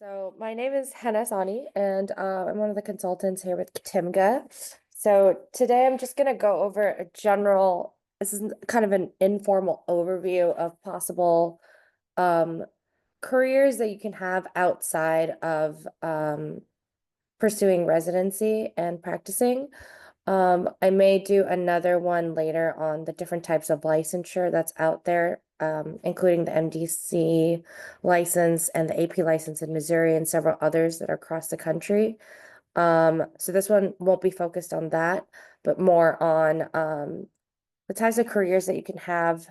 So my name is Henna Sawhney, and I'm one of the consultants here with TIMGA. So today I'm just going to go over a general, this is kind of an informal overview of possible um, careers that you can have outside of pursuing residency and practicing. I may do another one later on the different types of licensure that's out there, including the MDC license and the AP license in Missouri and several others that are across the country. So this one won't be focused on that, but more on the types of careers that you can have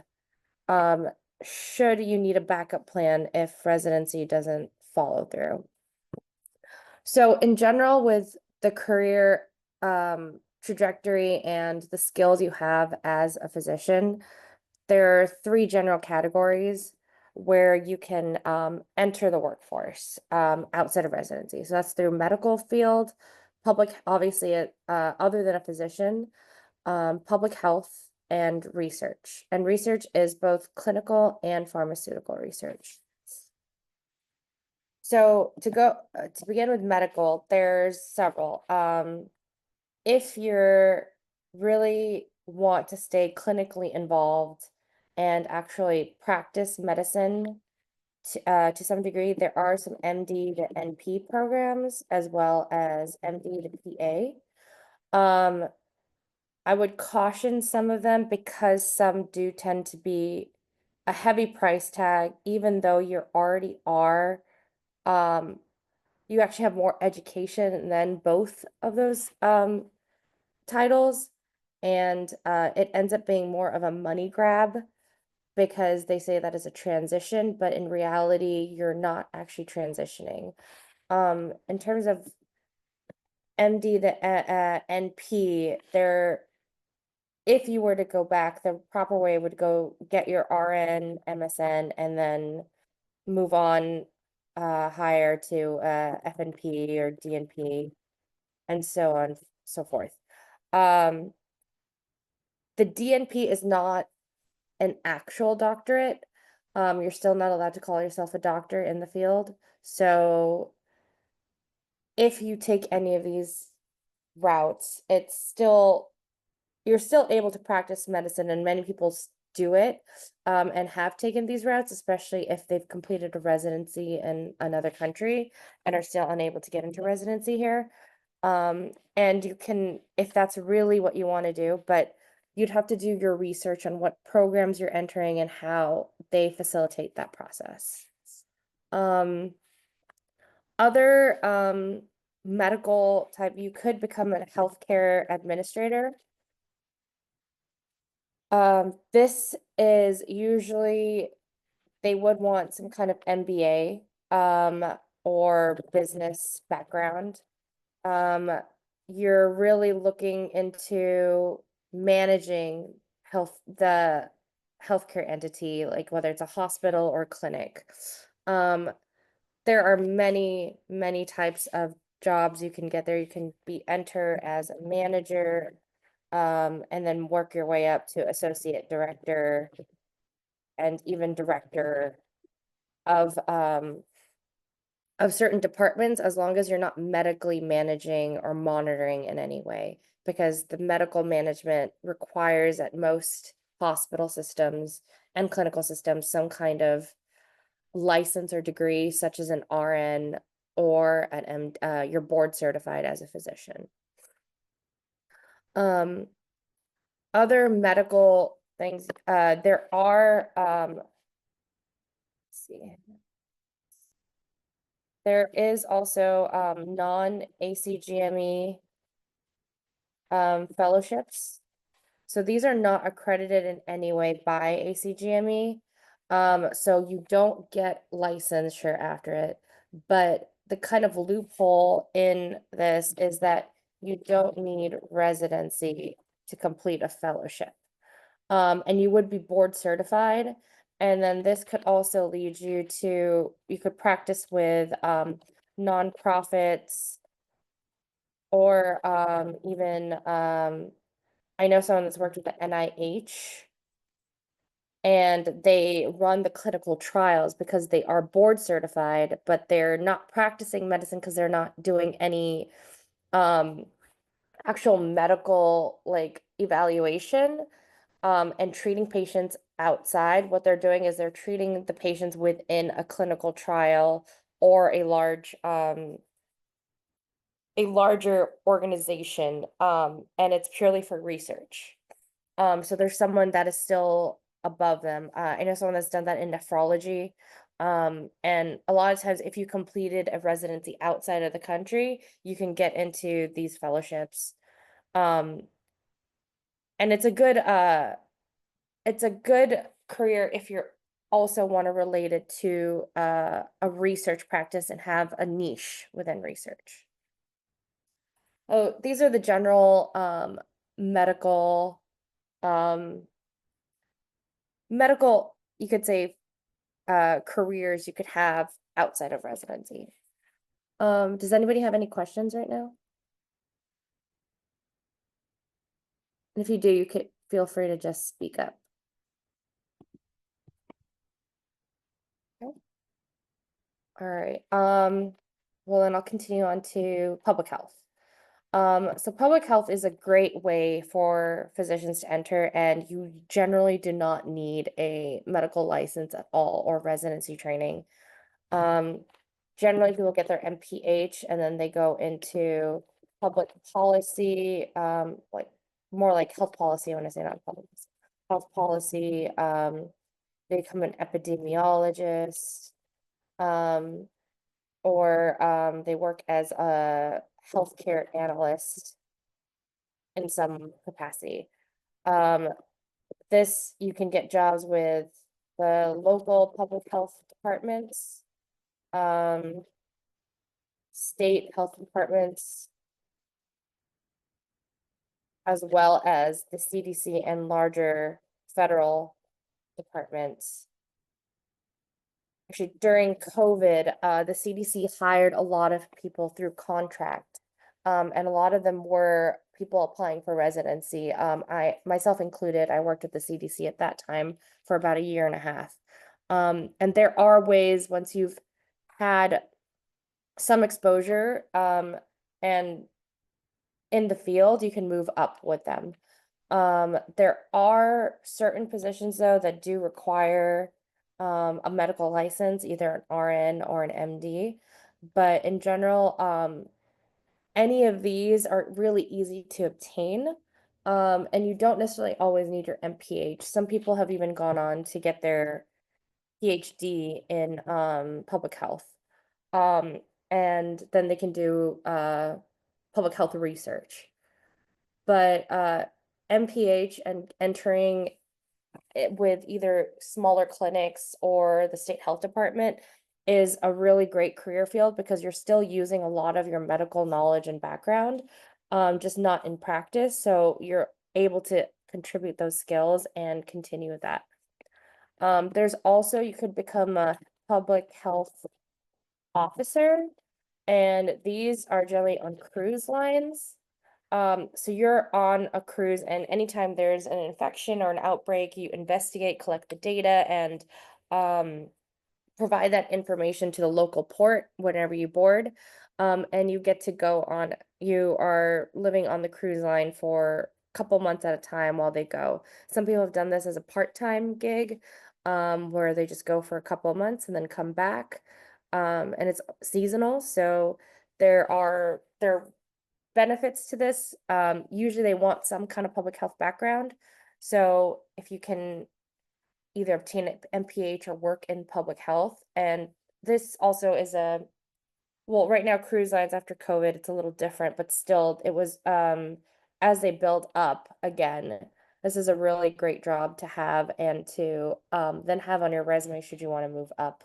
um, should you need a backup plan if residency doesn't follow through. So in general, with the career trajectory and the skills you have as a physician, there are three general categories where you can enter the workforce outside of residency. So that's through medical field, public, obviously, other than a physician, public health, and research. And research is both clinical and pharmaceutical research. So to begin with medical, there's several. If you're really want to stay clinically involved and actually practice medicine to some degree, there are some MD to NP programs as well as MD to PA. I would caution some of them because some do tend to be a heavy price tag, even though you already are you actually have more education than both of those titles, and it ends up being more of a money grab because they say that is a transition, but in reality, you're not actually transitioning. In terms of MD to NP, if you were to go back, the proper way would go get your RN, MSN, and then move on higher to FNP or DNP and so on, so forth. The DNP is not an actual doctorate. You're still not allowed to call yourself a doctor in the field. So if you take any of these routes, you're still able to practice medicine, and many people do it and have taken these routes, especially if they've completed a residency in another country and are still unable to get into residency here. And you can, if that's really what you want to do, but you'd have to do your research on what programs you're entering and how they facilitate that process. Other medical type, you could become a healthcare administrator. This is usually they would want some kind of MBA or business background. You're really looking into managing the healthcare entity, like whether it's a hospital or clinic. There are many, many types of jobs you can get there. You can enter as a manager, and then work your way up to associate director and even director of certain departments, as long as you're not medically managing or monitoring in any way, because the medical management requires at most hospital systems and clinical systems some kind of license or degree, such as an RN or you're board certified as a physician. Other medical things, there are, let's see. There is also non-ACGME fellowships. So these are not accredited in any way by ACGME. So you don't get licensure after it. But the kind of loophole in this is that you don't need residency to complete a fellowship. And you would be board certified. And then this could also lead you could practice with nonprofits or even I know someone that's worked with the NIH. and they run the clinical trials because they are board certified, but they're not practicing medicine because they're not doing any um, actual medical like evaluation and treating patients outside. What they're doing is they're treating the patients within a clinical trial or a larger organization, and it's purely for research. So there's someone that is still above them. I know someone that's done that in nephrology. And a lot of times, if you completed a residency outside of the country, you can get into these fellowships. Um, and it's a good career if you're also want to relate it to a research practice and have a niche within research. Oh, these are the general medical um medical, you could say, careers you could have outside of residency. Does anybody have any questions right now? And if you do, you could feel free to just speak up. Okay. All right. Well, then I'll continue on to public health. So public health is a great way for physicians to enter, and you generally do not need a medical license at all or residency training. Um, Generally people get their MPH and then they go into public policy, like more like health policy, when I say not public, health policy, they become an epidemiologist, um, or they work as a healthcare analyst in some capacity. Um, this, you can get jobs with the local public health departments, um, state health departments, as well as the CDC and larger federal departments. Actually, during COVID, the CDC hired a lot of people through contract, and a lot of them were people applying for residency. I myself included, I worked at the CDC at that time for about a year and a half. And there are ways, once you've had some exposure, and in the field, you can move up with them. There are certain positions though that do require a medical license, either an RN or an MD. But in general, any of these are really easy to obtain. And you don't necessarily always need your MPH. Some people have even gone on to get their PhD in public health. Um, and then they can do public health research. But MPH and entering it with either smaller clinics or the state health department is a really great career field because you're still using a lot of your medical knowledge and background, just not in practice. So you're able to contribute those skills and continue with that. There's also, you could become a public health officer, and these are generally on cruise lines. So you're on a cruise, and anytime there's an infection or an outbreak, you investigate, collect the data, and provide that information to the local port whenever you board. And you get to go on, you are living on the cruise line for a couple months at a time while they go. Some people have done this as a part-time gig, where they just go for a couple of months and then come back. And it's seasonal, so there are benefits to this. Usually they want some kind of public health background. So if you can either obtain an MPH or work in public health, and this also is well, right now cruise lines after COVID, it's a little different, but still it was, as they build up again, this is a really great job to have and to then have on your resume should you want to move up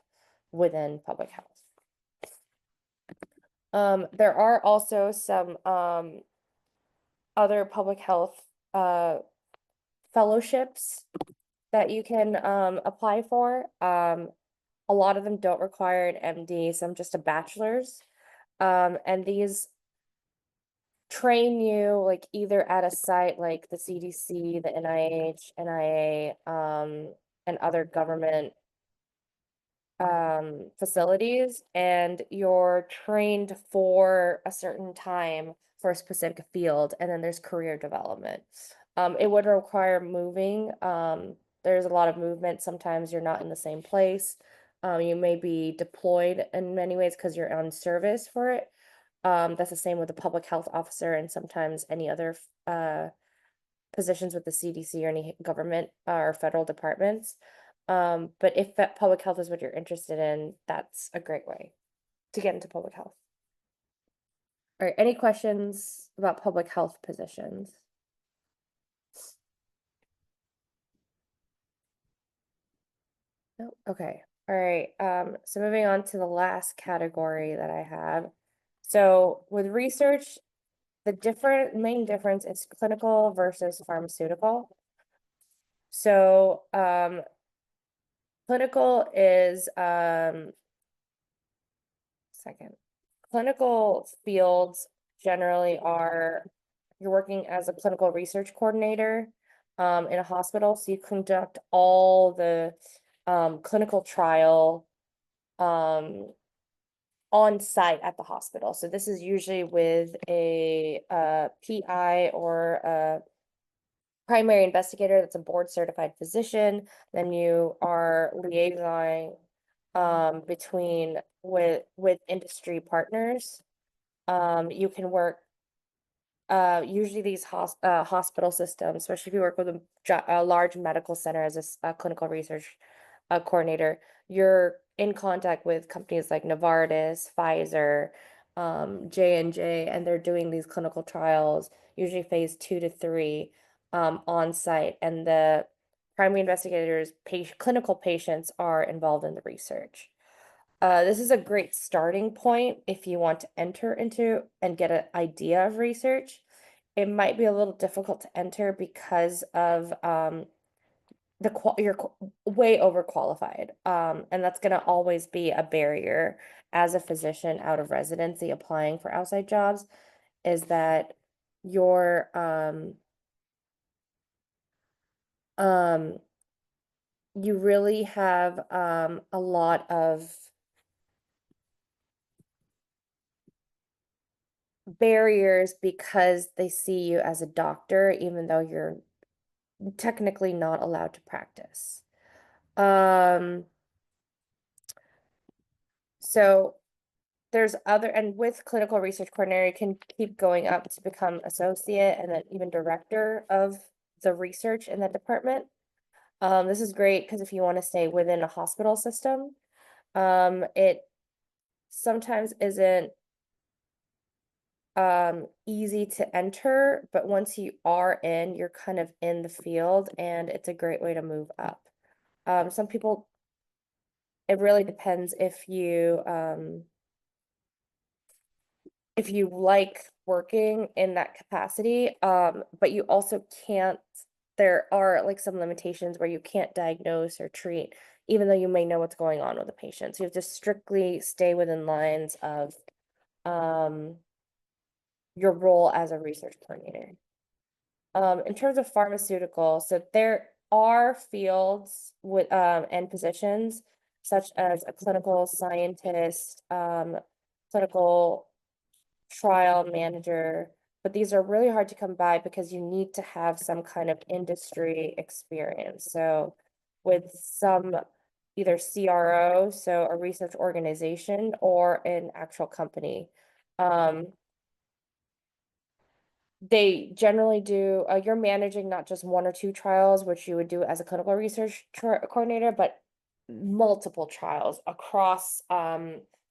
within public health. There are also some other public health fellowships that you can apply for. A lot of them don't require an MD, some just a bachelor's. And these train you like either at a site like the CDC, the NIH, NIA, and other government facilities, and you're trained for a certain time for a specific field, and then there's career development. It would require moving. There's a lot of movement. Sometimes you're not in the same place. You may be deployed in many ways because you're on service for it. That's the same with the public health officer and sometimes any other positions with the CDC or any government or federal departments. But if public health is what you're interested in, that's a great way to get into public health. All right, any questions about public health positions? No, okay. All right. So moving on to the last category that I have. So with research, the main difference is clinical versus pharmaceutical. So clinical is clinical fields generally are you're working as a clinical research coordinator in a hospital. So you conduct all the clinical trial on site at the hospital. So this is usually with a PI or a primary investigator that's a board certified physician. Then you are liaisoning between with industry partners. You can work usually these hospital systems, especially if you work with a large medical center as a clinical research coordinator, you're in contact with companies like Novartis, Pfizer, J&J, and they're doing these clinical trials, usually phase 2 to 3, on site, and the primary investigators, clinical patients are involved in the research. This is a great starting point if you want to enter into and get an idea of research. It might be a little difficult to enter because of you're way overqualified. And that's going to always be a barrier as a physician out of residency applying for outside jobs, is that you're you really have a lot of barriers because they see you as a doctor, even though you're technically not allowed to practice. So there's and with clinical research coordinator, you can keep going up to become associate and then even director of the research in that department. This is great because if you want to stay within a hospital system, it sometimes isn't easy to enter, but once you are in, you're kind of in the field and it's a great way to move up. Some people, it really depends if you like working in that capacity, but you also can't, there are like some limitations where you can't diagnose or treat, even though you may know what's going on with the patient. So you have to strictly stay within lines of your role as a research coordinator. In terms of pharmaceutical, so there are fields with and positions such as a clinical scientist, clinical trial manager, but these are really hard to come by because you need to have some kind of industry experience. So with some either CRO, so a research organization, or an actual company. They generally do, you're managing not just 1 or 2 trials, which you would do as a clinical research coordinator, but multiple trials across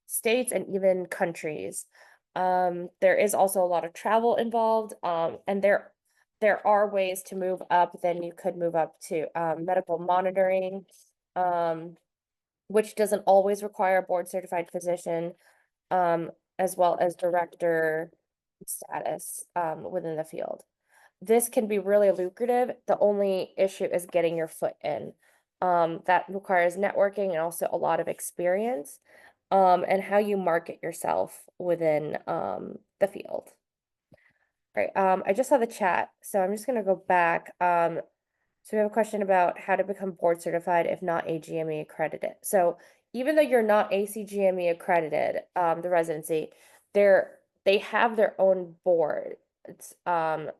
states and even countries. There is also a lot of travel involved, and there are ways to move up. Then you could move up to medical monitoring, which doesn't always require a board certified physician, as well as director status within the field. This can be really lucrative. The only issue is getting your foot in. That requires networking and also a lot of experience, and how you market yourself within the field. Right. I just saw the chat, so I'm just gonna go back. So we have a question about how to become board certified if not AGME accredited. So even though you're not ACGME accredited, the residency, they have their own board. It's a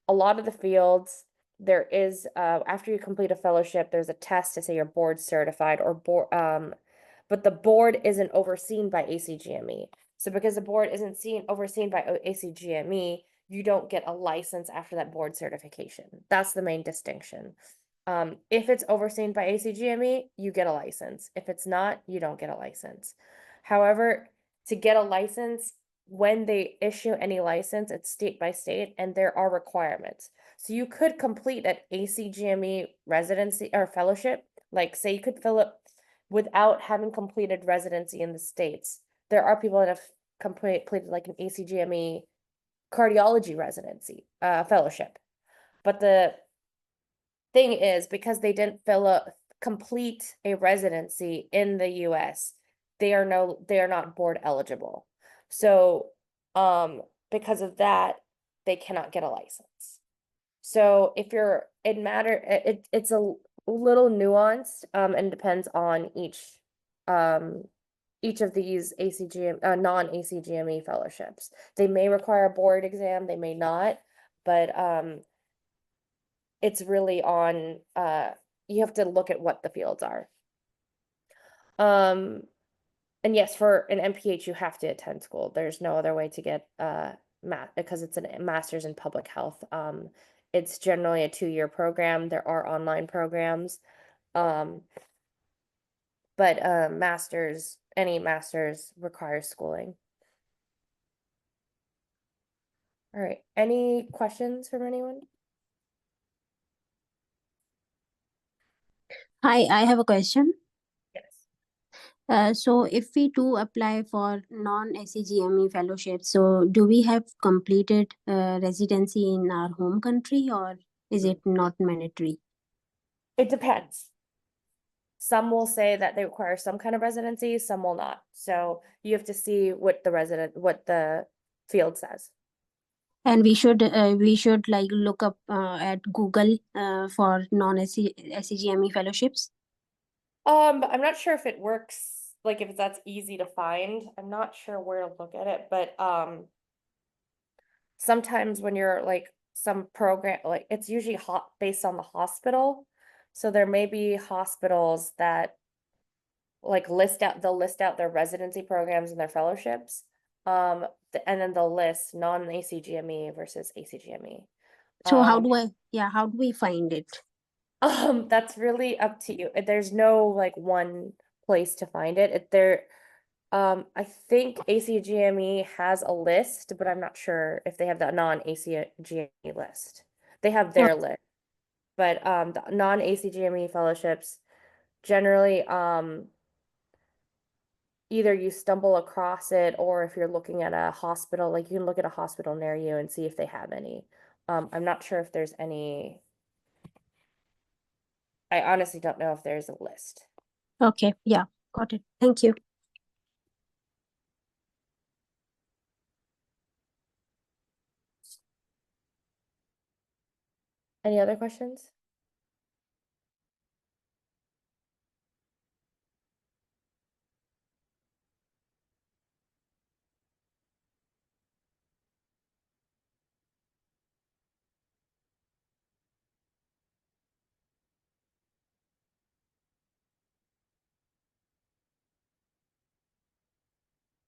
lot of the fields, there is after you complete a fellowship, there's a test to say you're board certified or board but the board isn't overseen by ACGME. So because the board isn't overseen by ACGME, you don't get a license after that board certification. That's the main distinction. If it's overseen by ACGME, you get a license. If it's not, you don't get a license. However, to get a license, when they issue any license, it's state by state, and there are requirements. So you could complete an ACGME residency or fellowship, like say you could fill it without having completed residency in the States. There are people that have completed like an ACGME cardiology residency fellowship. But the thing is, because they didn't complete a residency in the US, they are not board eligible. So because of that, they cannot get a license. So if you're it's a little nuanced and depends on each of these ACGM non-ACGME fellowships. They may require a board exam, they may not, but it's really on you have to look at what the fields are. And yes, for an MPH you have to attend school. There's no other way to get math because it's a master's in public health. It's generally a 2-year program. There are online programs. But any masters requires schooling. All right, any questions from anyone? Hi, I have a question. Yes. So if we do apply for non-ACGME fellowship, so do we have completed residency in our home country, or is it not mandatory? It depends. Some will say that they require some kind of residency, some will not. So you have to see what the field says. And we should like look up at Google for non-ACGME fellowships. I'm not sure if it works, like if that's easy to find. I'm not sure where to look at it, but sometimes when you're like some program, like it's usually based on the hospital. So there may be hospitals that like they'll list out their residency programs and their fellowships. And then they'll list non-ACGME versus ACGME. So how Um, do we find it? that's really up to you. There's no like one place to find it. I think ACGME has a list, but I'm not sure if they have the non-ACGME list. They have their list, but the non-ACGME fellowships generally either you stumble across it, or if you're looking at a hospital, like you can look at a hospital near you and see if they have any. I'm not sure if there's any. I honestly don't know if there's a list. Okay, yeah, got it. Thank you. Any other questions?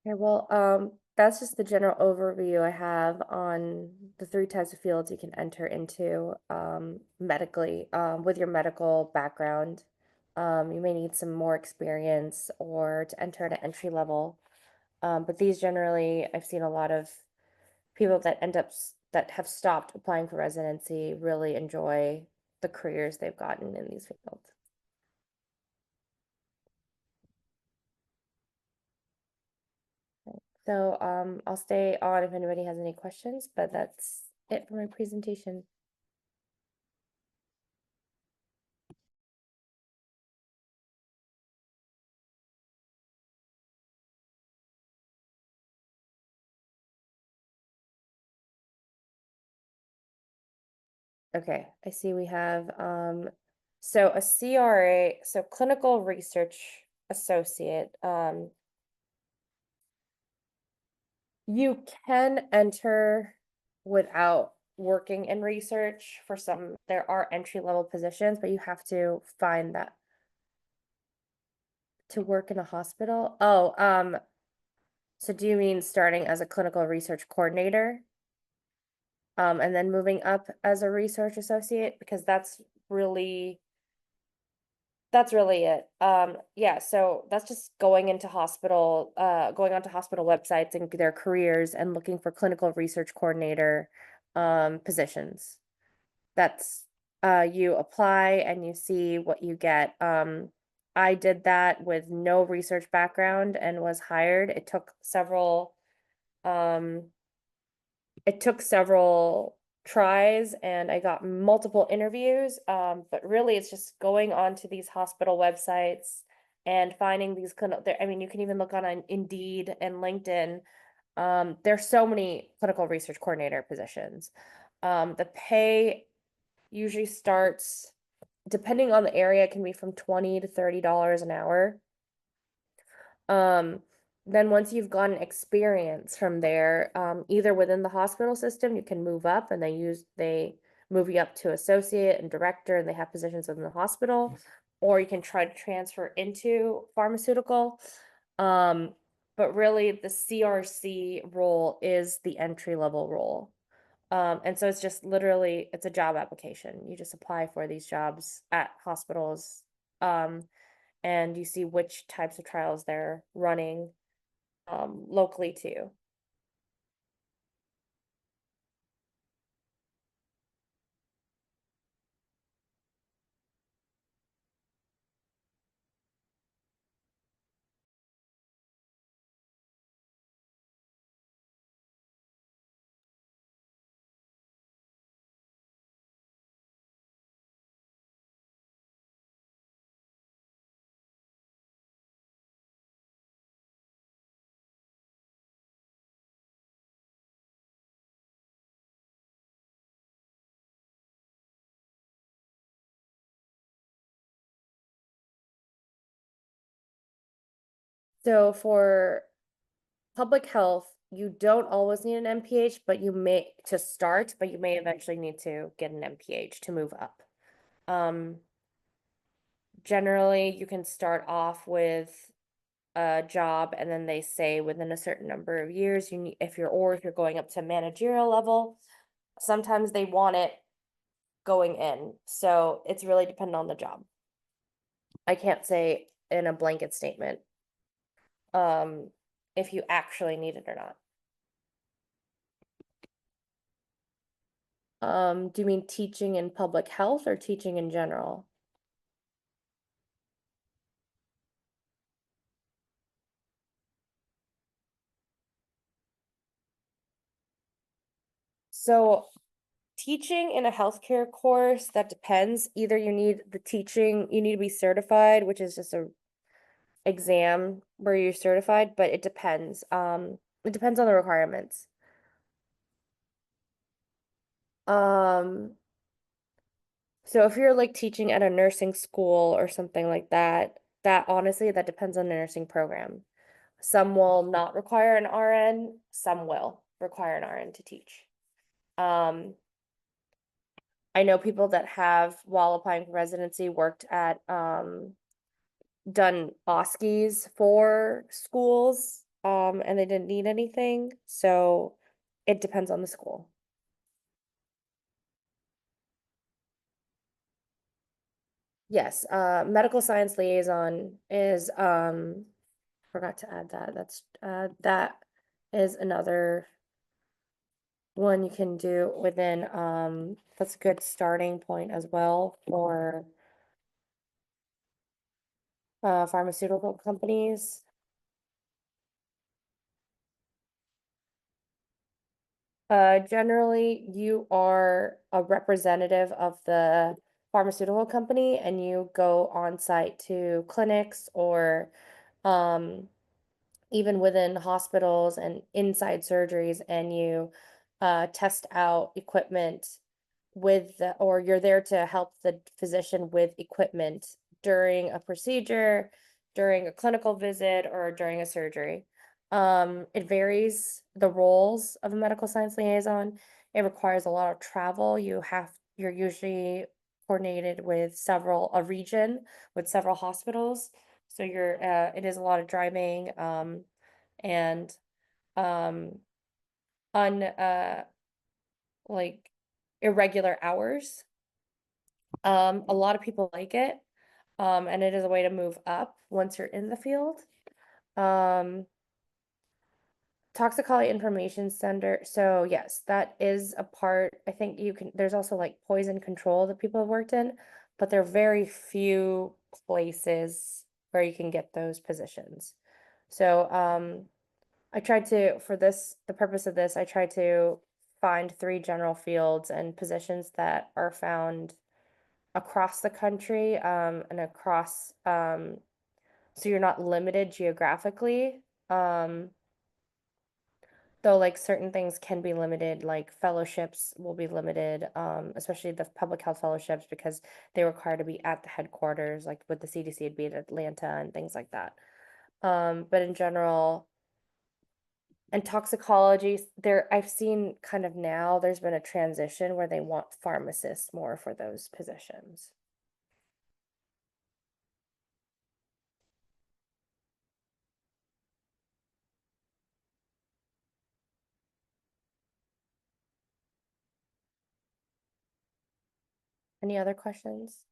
Okay, well, that's just the general overview I have on the 3 types of fields you can enter into medically with your medical background. You may need some more experience or to enter at an entry level. But these generally, I've seen a lot of people that that have stopped applying for residency really enjoy the careers they've gotten in these fields. So I'll stay on if anybody has any questions, but that's it for my presentation. Okay, I see we have, so a CRA, so clinical research associate, you can enter without working in research for some, there are entry-level positions, but you have to find that to work in a hospital. Oh, so do you mean starting as a clinical research coordinator? And then moving up as a research associate? Because that's really it. Yeah, so that's just going into hospital, going onto hospital websites and their careers and looking for clinical research coordinator positions. That's you apply and you see what you get. I did that with no research background and was hired. Um it took several tries and I got multiple interviews. But really it's just going onto these hospital websites and finding these clinical, I mean, you can even look on Indeed and LinkedIn. There's so many clinical research coordinator positions. The pay usually starts, depending on the area, it can be from $20 to $30 an hour. Um, then once you've gotten experience from there, either within the hospital system, you can move up and they move you up to associate and director and they have positions within the hospital, or you can try to transfer into pharmaceutical. Um, but really the CRC role is the entry level role. And so it's just literally, it's a job application. You just apply for these jobs at hospitals. And you see which types of trials they're running locally too. So for public health, you don't always need an MPH, but you may to start, but you may eventually need to get an MPH to move up. Um, Generally, you can start off with a job and then they say within a certain number of years, you need, if you're going up to managerial level, sometimes they want it going in. So it's really dependent on the job. I can't say in a blanket statement, um, if you actually need it or not. Do you mean teaching in public health or teaching in general? So teaching in a healthcare course, that depends. Either you need the teaching, you need to be certified, which is just a exam where you're certified, but it depends. It depends on the requirements. Um, so if you're like teaching at a nursing school or something like that, that honestly, that depends on the nursing program. Some will not require an RN, some will require an RN to teach. Um, I know people that have, while applying for residency, worked at done OSCEs for schools, and they didn't need anything. So it depends on the school. Yes, medical science liaison is forgot to add that. That is another one you can do within that's a good starting point as well for pharmaceutical companies. Generally, you are a representative of the pharmaceutical company and you go on site to clinics or um, even within hospitals and inside surgeries and you test out equipment or you're there to help the physician with equipment during a procedure, during a clinical visit, or during a surgery. It varies the roles of a medical science liaison. It requires a lot of travel. You're usually coordinated with a region with several hospitals. So it is a lot of driving, and, um, un, like irregular hours. A lot of people like it. And it is a way to move up once you're in the field. Um, Toxicology Information Center. So yes, that is a part. I think there's also like poison control that people have worked in, but there are very few places where you can get those positions. So, I tried to, the purpose of this, I tried to find 3 general fields and positions that are found across the country, and so you're not limited geographically. Um, though like certain things can be limited, like fellowships will be limited, especially the public health fellowships because they require to be at the headquarters, like with the CDC, it'd be at Atlanta and things like that. But in general, and toxicology, I've seen kind of now there's been a transition where they want pharmacists more for those positions. Any other questions?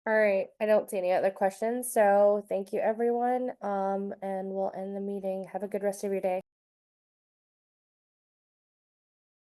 All right, I don't see any other questions, so thank you, everyone. And we'll end the meeting. Have a good rest of your day.